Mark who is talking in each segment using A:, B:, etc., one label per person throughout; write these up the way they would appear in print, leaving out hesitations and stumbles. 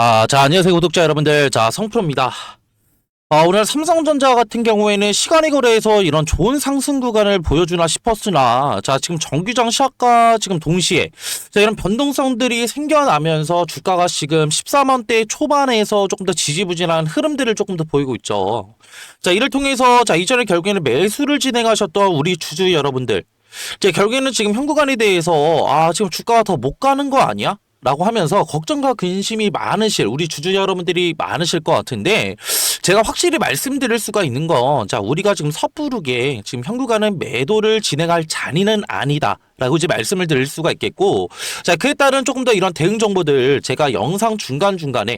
A: 안녕하세요, 구독자 여러분들. 성프로입니다. 오늘 삼성전자 같은 경우에는 시간의 거래에서 이런 좋은 상승 구간을 보여주나 싶었으나, 지금 정규장 시작과 지금 동시에, 이런 변동성들이 생겨나면서 주가가 지금 14만대 초반에서 조금 더 지지부진한 흐름들을 조금 더 보이고 있죠. 이를 통해서, 이전에 결국에는 매수를 진행하셨던 우리 주주 여러분들, 결국에는 지금 현 구간에 대해서, 지금 주가가 더 못 가는 거 아니야? 라고 하면서 걱정과 근심이 많으실 우리 주주 여러분들이 많으실 것 같은데, 제가 확실히 말씀드릴 수가 있는 건, 우리가 지금 섣부르게 지금 현 구간은 매도를 진행할 잔인은 아니다 라고 이제 말씀을 드릴 수가 있겠고, 그에 따른 조금 더 이런 대응 정보들 제가 영상 중간중간에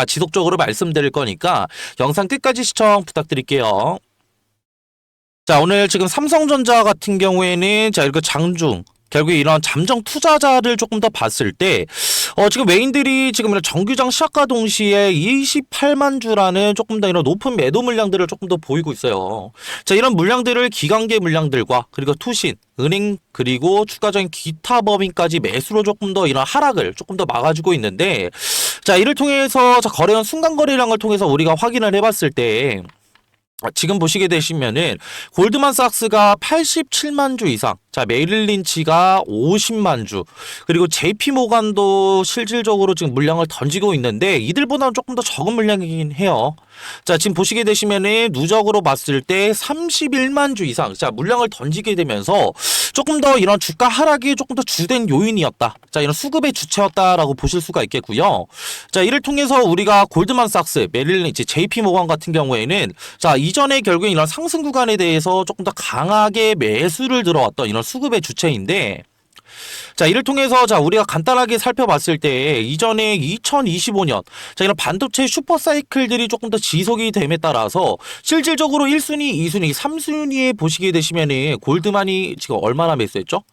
A: 지속적으로 말씀드릴 거니까 영상 끝까지 시청 부탁드릴게요. 오늘 지금 삼성전자 같은 경우에는 이렇게 장중 결국에 이런 잠정 투자자를 조금 더 봤을 때, 지금 외인들이 지금 이런 정규장 시작과 동시에 28만 주라는 조금 더 이런 높은 매도 물량들을 조금 더 보이고 있어요. 이런 물량들을 기관계 물량들과 그리고 투신, 은행, 그리고 추가적인 기타 법인까지 매수로 조금 더 이런 하락을 조금 더 막아주고 있는데, 이를 통해서 거래원 순간 거래량을 통해서 우리가 확인을 해봤을 때, 지금 보시게 되시면은 골드만삭스가 87만 주 이상, 메릴 린치가 50만 주, 그리고 JP모간도 실질적으로 지금 물량을 던지고 있는데 이들보다는 조금 더 적은 물량이긴 해요. 지금 보시게 되시면은 누적으로 봤을 때 31만 주 이상, 물량을 던지게 되면서 조금 더 이런 주가 하락이 조금 더 주된 요인이었다. 이런 수급의 주체였다라고 보실 수가 있겠고요. 이를 통해서 우리가 골드만삭스, 메릴 린치, JP모간 같은 경우에는 이전에 결국에 이런 상승 구간에 대해서 조금 더 강하게 매수를 들어왔던 이런 수급의 주체인데, 이를 통해서 우리가 간단하게 살펴봤을 때 이전에 2025년 이런 반도체 슈퍼사이클들이 조금 더 지속이 됨에 따라서 실질적으로 1순위, 2순위, 3순위에 보시게 되시면은 골드만이 지금 얼마나 매수했죠?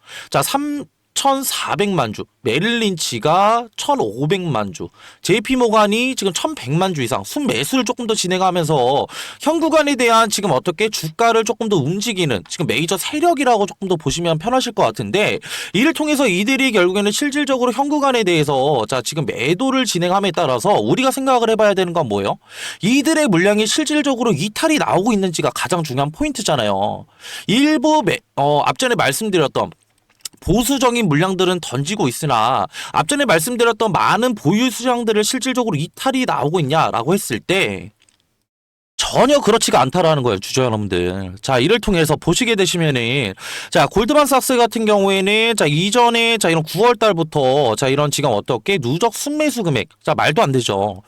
A: 3,400만 주, 메릴 린치가 1,500만 주, JP모간이 지금 1,100만 주 이상 순매수를 조금 더 진행하면서 현 구간에 대한 지금 어떻게 주가를 조금 더 움직이는 지금 메이저 세력이라고 조금 더 보시면 편하실 것 같은데, 이를 통해서 이들이 결국에는 실질적으로 현 구간에 대해서 지금 매도를 진행함에 따라서 우리가 생각을 해봐야 되는 건 뭐예요? 이들의 물량이 실질적으로 이탈이 나오고 있는지가 가장 중요한 포인트잖아요. 일부 앞전에 말씀드렸던 보수적인 물량들은 던지고 있으나 앞전에 말씀드렸던 많은 보유 수량들을 실질적으로 이탈이 나오고 있냐라고 했을 때 전혀 그렇지가 않다라는 거예요, 주주 여러분들. 이를 통해서 보시게 되시면은, 골드만삭스 같은 경우에는, 이전에, 이런 9월 달부터, 이런 지금 어떻게 누적 순매수 금액, 말도 안 되죠.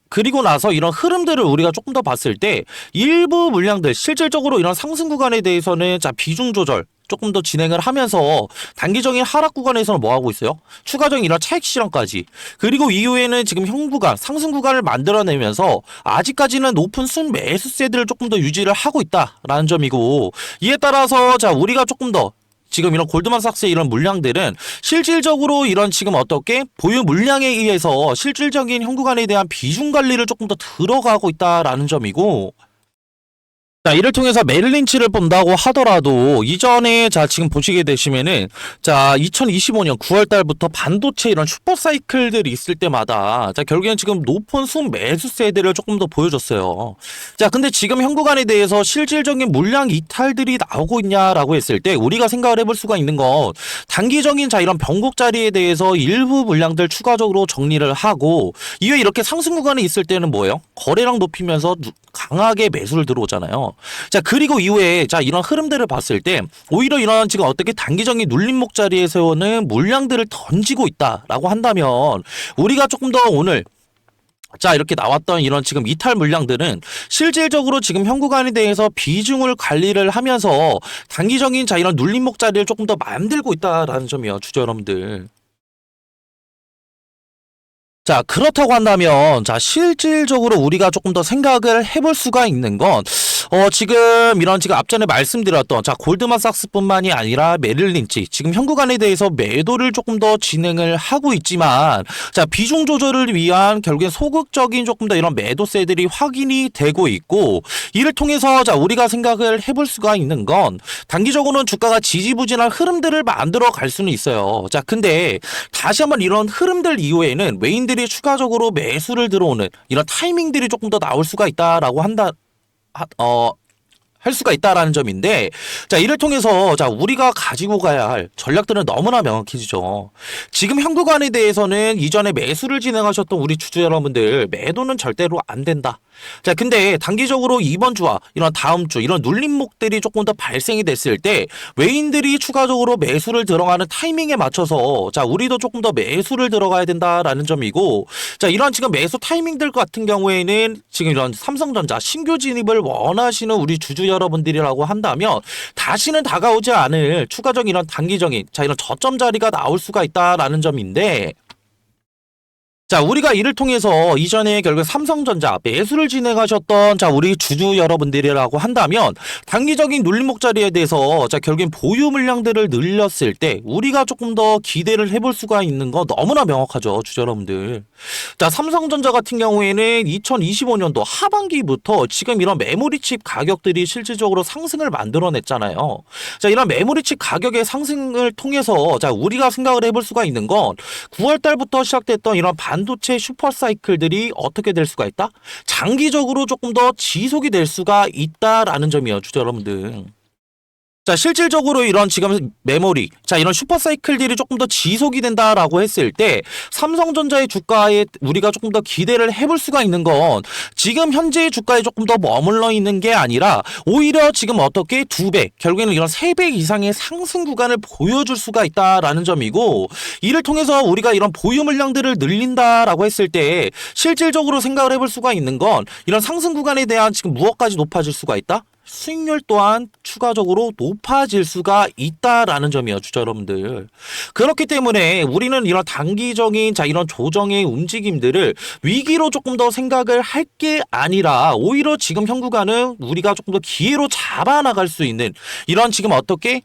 A: 그리고 나서 이런 흐름들을 우리가 조금 더 봤을 때, 일부 물량들, 실질적으로 이런 상승 구간에 대해서는, 비중 조절, 조금 더 진행을 하면서 단기적인 하락 구간에서는 뭐 하고 있어요? 추가적인 이런 차익 실현까지. 그리고 이후에는 지금 현 구간, 상승 구간을 만들어내면서 아직까지는 높은 순매수세들을 조금 더 유지를 하고 있다라는 점이고, 이에 따라서 우리가 조금 더 지금 이런 골드만삭스의 이런 물량들은 실질적으로 이런 지금 어떻게 보유 물량에 의해서 실질적인 현 구간에 대한 비중 관리를 조금 더 들어가고 있다라는 점이고, 이를 통해서 메릴 린치를 본다고 하더라도 이전에 지금 보시게 되시면은 2025년 9월 달부터 반도체 이런 슈퍼 사이클들이 있을 때마다 결국에는 지금 높은 순매수세들을 조금 더 보여줬어요. 근데 지금 현 구간에 대해서 실질적인 물량 이탈들이 나오고 있냐라고 했을 때 우리가 생각을 해볼 수가 있는 건 단기적인 이런 변곡 자리에 대해서 일부 물량들 추가적으로 정리를 하고 이후에 이렇게 상승 구간에 있을 때는 뭐예요? 거래량 높이면서 강하게 매수를 들어오잖아요. 그리고 이후에 이런 흐름들을 봤을 때 오히려 이런 지금 어떻게 단기적인 눌림목 자리에서는 물량들을 던지고 있다라고 한다면 우리가 조금 더 오늘 이렇게 나왔던 이런 지금 이탈 물량들은 실질적으로 지금 현 구간에 대해서 비중을 관리를 하면서 단기적인 이런 눌림목 자리를 조금 더 만들고 있다라는 점이에요, 주주 여러분들. 그렇다고 한다면, 실질적으로 우리가 조금 더 생각을 해볼 수가 있는 건, 지금 이런 지금 앞전에 말씀드렸던 자 골드만삭스뿐만이 아니라 메릴 린치 지금 현구간에 대해서 매도를 조금 더 진행을 하고 있지만 자 비중 조절을 위한 결국엔 소극적인 조금 더 이런 매도세들이 확인이 되고 있고 이를 통해서 자 우리가 생각을 해볼 수가 있는 건 단기적으로는 주가가 지지부진한 흐름들을 만들어 갈 수는 있어요. 자 근데 다시 한번 이런 흐름들 이후에는 외인들이 추가적으로 매수를 들어오는 이런 타이밍들이 조금 더 나올 수가 있다라고 할 수가 있다라는 점인데 자 이를 통해서 자 우리가 가지고 가야 할 전략들은 너무나 명확해지죠. 지금 현구간에 대해서는 이전에 매수를 진행하셨던 우리 주주 여러분들 매도는 절대로 안 된다. 자 근데 단기적으로 이번 주와 이런 다음 주 이런 눌림목들이 조금 더 발생이 됐을 때 외인들이 추가적으로 매수를 들어가는 타이밍에 맞춰서 자 우리도 조금 더 매수를 들어가야 된다라는 점이고 자 이런 지금 매수 타이밍들 같은 경우에는 지금 이런 삼성전자 신규 진입을 원하시는 우리 주주 여러분들이라고 한다면 다시는 다가오지 않을 추가적인 이런 단기적인 자 이런 저점 자리가 나올 수가 있다라는 점인데 자, 우리가 이를 통해서 이전에 결국 삼성전자 매수를 진행하셨던 자, 우리 주주 여러분들이라고 한다면 단기적인 눌림목 자리에 대해서 자, 결국엔 보유 물량들을 늘렸을 때 우리가 조금 더 기대를 해볼 수가 있는 거 너무나 명확하죠, 주주 여러분들. 자, 삼성전자 같은 경우에는 2025년도 하반기부터 지금 이런 메모리 칩 가격들이 실질적으로 상승을 만들어냈잖아요. 자, 이런 메모리 칩 가격의 상승을 통해서 자, 우리가 생각을 해볼 수가 있는 건 9월 달부터 시작됐던 이런 반도체 슈퍼사이클들이 어떻게 될 수가 있다? 장기적으로 조금 더 지속이 될 수가 있다라는 점이에요, 주주 여러분들. 자, 실질적으로 이런 지금 메모리, 자, 이런 슈퍼사이클들이 조금 더 지속이 된다라고 했을 때 삼성전자의 주가에 우리가 조금 더 기대를 해볼 수가 있는 건 지금 현재의 주가에 조금 더 머물러 있는 게 아니라 오히려 지금 어떻게 2배, 결국에는 이런 3배 이상의 상승 구간을 보여줄 수가 있다라는 점이고 이를 통해서 우리가 이런 보유 물량들을 늘린다라고 했을 때 실질적으로 생각을 해볼 수가 있는 건 이런 상승 구간에 대한 지금 무엇까지 높아질 수가 있다? 수익률 또한 추가적으로 높아질 수가 있다라는 점이에요, 주주 여러분들. 그렇기 때문에 우리는 이런 단기적인 자 이런 조정의 움직임들을 위기로 조금 더 생각을 할 게 아니라 오히려 지금 현 구간은 우리가 조금 더 기회로 잡아나갈 수 있는 이런 지금 어떻게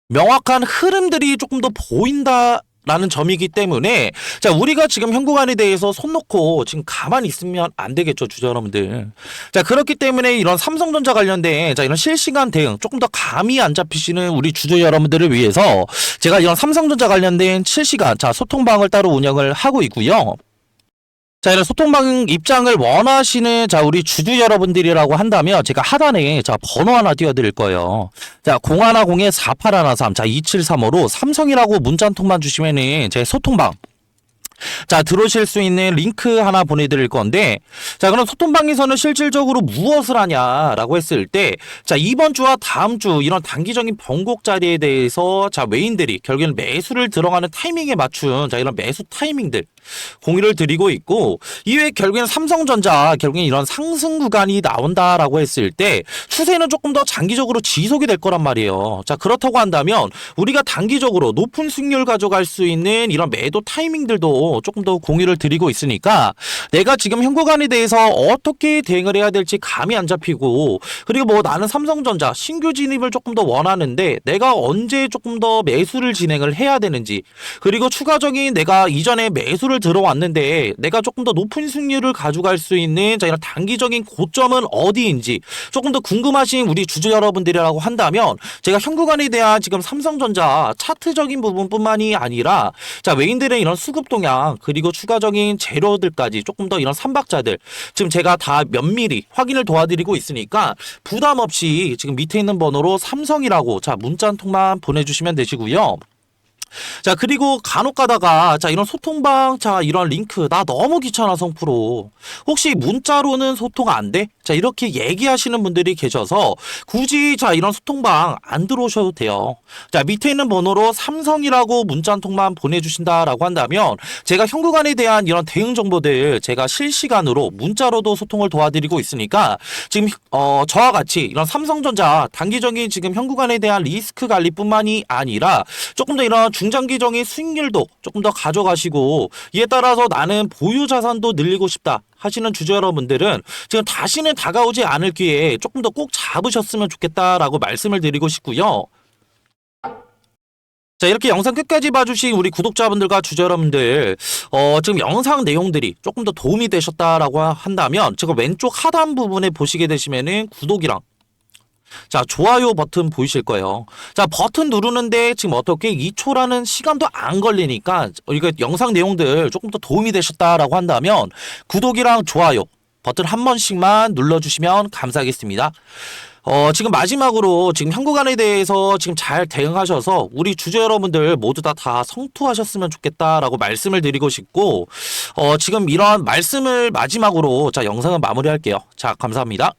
A: 명확한 흐름들이 조금 더 보인다. 라는 점이기 때문에 자 우리가 지금 현 구간에 대해서 손 놓고 지금 가만히 있으면 안 되겠죠, 주주 여러분들. 자 그렇기 때문에 이런 삼성전자 관련된 자 이런 실시간 대응 조금 더 감이 안 잡히시는 우리 주주 여러분들을 위해서 제가 이런 삼성전자 관련된 실시간 자 소통방을 따로 운영을 하고 있고요. 자, 이런 소통방 입장을 원하시는 자 우리 주주 여러분들이라고 한다면 제가 하단에 자 번호 하나 띄워드릴 거예요. 자 0110-4813 자 2735로 삼성이라고 문자 한 통만 주시면은 제 소통방 자 들어오실 수 있는 링크 하나 보내드릴 건데 자 그럼 소통방에서는 실질적으로 무엇을 하냐라고 했을 때 자 이번 주와 다음 주 이런 단기적인 변곡 자리에 대해서 자 외인들이 결국에는 매수를 들어가는 타이밍에 맞춘 자 이런 매수 타이밍들 공유를 드리고 있고 이외에 결국에는 삼성전자 결국엔 이런 상승 구간이 나온다라고 했을 때 추세는 조금 더 장기적으로 지속이 될 거란 말이에요. 자 그렇다고 한다면 우리가 단기적으로 높은 수익률 가져갈 수 있는 이런 매도 타이밍들도 조금 더 공유를 드리고 있으니까 내가 지금 현 구간에 대해서 어떻게 대응을 해야 될지 감이 안 잡히고 그리고 뭐 나는 삼성전자 신규 진입을 조금 더 원하는데 내가 언제 조금 더 매수를 진행을 해야 되는지 그리고 추가적인 내가 이전에 매수를 들어왔는데 내가 조금 더 높은 수익률을 가져갈 수 있는 자 이런 단기적인 고점은 어디인지 조금 더 궁금하신 우리 주주 여러분들이라고 한다면 제가 현 구간에 대한 지금 삼성전자 차트적인 부분뿐만이 아니라 자 외인들의 이런 수급 동향 그리고 추가적인 재료들까지 조금 더 이런 삼박자들 지금 제가 다 면밀히 확인을 도와드리고 있으니까 부담 없이 지금 밑에 있는 번호로 삼성이라고 자 문자 한 통만 보내주시면 되시고요. 자 그리고 간혹 가다가 자 이런 소통방 자 이런 링크 나 너무 귀찮아 성프로 혹시 문자로는 소통 안 돼? 자 이렇게 얘기하시는 분들이 계셔서 굳이 자 이런 소통방 안 들어오셔도 돼요. 자 밑에 있는 번호로 삼성이라고 문자 한 통만 보내주신다라고 한다면 제가 현 구간에 대한 이런 대응 정보들 제가 실시간으로 문자로도 소통을 도와드리고 있으니까 지금 저와 같이 이런 삼성전자 단기적인 지금 현 구간에 대한 리스크 관리뿐만이 아니라 조금 더 이런 중장기적인 수익률도 조금 더 가져가시고 이에 따라서 나는 보유 자산도 늘리고 싶다 하시는 주주 여러분들은 지금 다시는 다가오지 않을 기회에 조금 더 꼭 잡으셨으면 좋겠다라고 말씀을 드리고 싶고요. 자, 이렇게 영상 끝까지 봐주신 우리 구독자분들과 주주 여러분들, 지금 영상 내용들이 조금 더 도움이 되셨다라고 한다면, 지금 왼쪽 하단 부분에 보시게 되시면은 구독이랑, 자, 좋아요 버튼 보이실 거예요. 자, 버튼 누르는데 지금 어떻게 2초라는 시간도 안 걸리니까, 이거 영상 내용들 조금 더 도움이 되셨다라고 한다면, 구독이랑 좋아요 버튼 한 번씩만 눌러주시면 감사하겠습니다. 지금 마지막으로 지금 현구간에 대해서 지금 잘 대응하셔서 우리 주주 여러분들 모두 다 성투하셨으면 좋겠다라고 말씀을 드리고 싶고, 지금 이러한 말씀을 마지막으로 자, 영상을 마무리할게요. 자, 감사합니다.